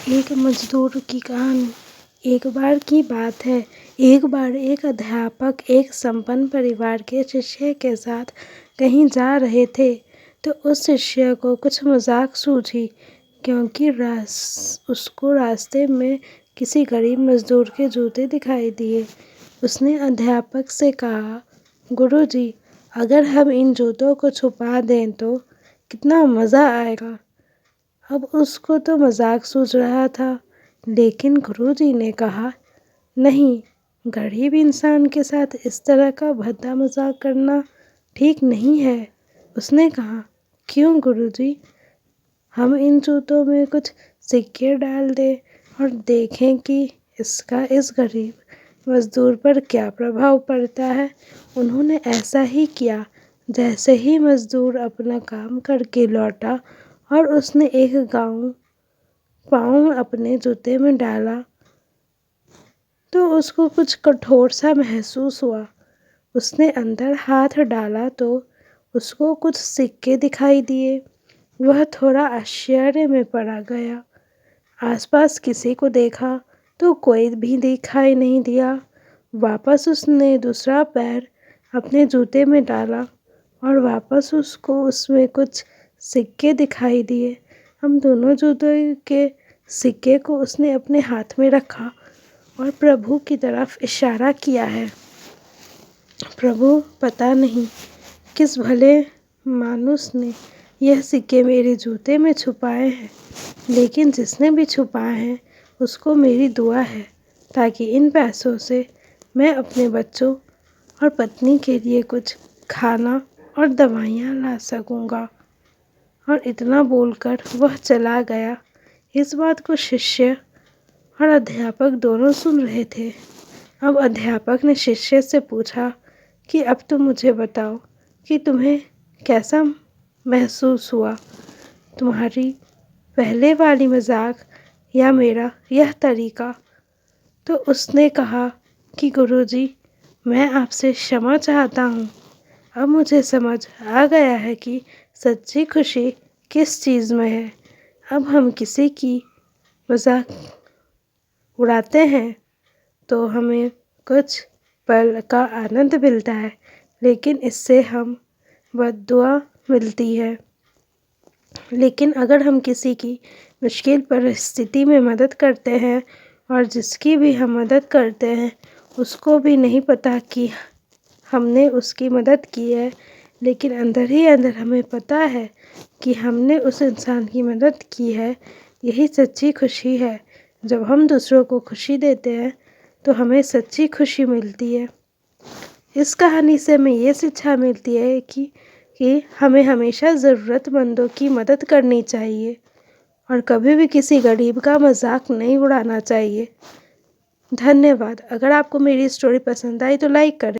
एक मजदूर की कहानी। एक बार की बात है, एक बार एक अध्यापक एक संपन्न परिवार के शिष्य के साथ कहीं जा रहे थे, तो उस शिष्य को कुछ मजाक सूझी, क्योंकि उसको रास्ते में किसी गरीब मजदूर के जूते दिखाई दिए। उसने अध्यापक से कहा, गुरुजी, अगर हम इन जूतों को छुपा दें तो कितना मज़ा आएगा। अब उसको तो मजाक सूझ रहा था, लेकिन गुरुजी ने कहा, नहीं, गरीब इंसान के साथ इस तरह का भद्दा मजाक करना ठीक नहीं है। उसने कहा, क्यों गुरुजी? हम इन जूतों में कुछ सिक्के डाल दें और देखें कि इसका इस गरीब मजदूर पर क्या प्रभाव पड़ता है। उन्होंने ऐसा ही किया। जैसे ही मजदूर अपना काम करके लौटा और उसने एक पाँव अपने जूते में डाला, तो उसको कुछ कठोर सा महसूस हुआ। उसने अंदर हाथ डाला तो उसको कुछ सिक्के दिखाई दिए। वह थोड़ा आश्चर्य में पड़ गया। आसपास किसी को देखा तो कोई भी दिखाई नहीं दिया। वापस उसने दूसरा पैर अपने जूते में डाला और वापस उसको उसमें कुछ सिक्के दिखाई दिए। हम दोनों जूतों के सिक्के को उसने अपने हाथ में रखा और प्रभु की तरफ इशारा किया है। प्रभु, पता नहीं किस भले मानुस ने यह सिक्के मेरे जूते में छुपाए हैं, लेकिन जिसने भी छुपाए हैं उसको मेरी दुआ है, ताकि इन पैसों से मैं अपने बच्चों और पत्नी के लिए कुछ खाना और दवाइयाँ ला सकूँगा। और इतना बोलकर वह चला गया। इस बात को शिष्य और अध्यापक दोनों सुन रहे थे। अब अध्यापक ने शिष्य से पूछा कि अब तुम मुझे बताओ कि तुम्हें कैसा महसूस हुआ, तुम्हारी पहले वाली मजाक या मेरा यह तरीका। तो उसने कहा कि गुरुजी, मैं आपसे क्षमा चाहता हूँ। अब मुझे समझ आ गया है कि सच्ची खुशी किस चीज़ में है। अब हम किसी की मजाक उड़ाते हैं तो हमें कुछ पल का आनंद मिलता है, लेकिन इससे हम बद्दुआ मिलती है। लेकिन अगर हम किसी की मुश्किल परिस्थिति में मदद करते हैं और जिसकी भी हम मदद करते हैं उसको भी नहीं पता कि हमने उसकी मदद की है, लेकिन अंदर ही अंदर हमें पता है कि हमने उस इंसान की मदद की है, यही सच्ची खुशी है। जब हम दूसरों को खुशी देते हैं तो हमें सच्ची खुशी मिलती है। इस कहानी से हमें ये शिक्षा मिलती है कि हमें हमेशा ज़रूरतमंदों की मदद करनी चाहिए और कभी भी किसी गरीब का मजाक नहीं उड़ाना चाहिए। धन्यवाद। अगर आपको मेरी स्टोरी पसंद आई तो लाइक करें।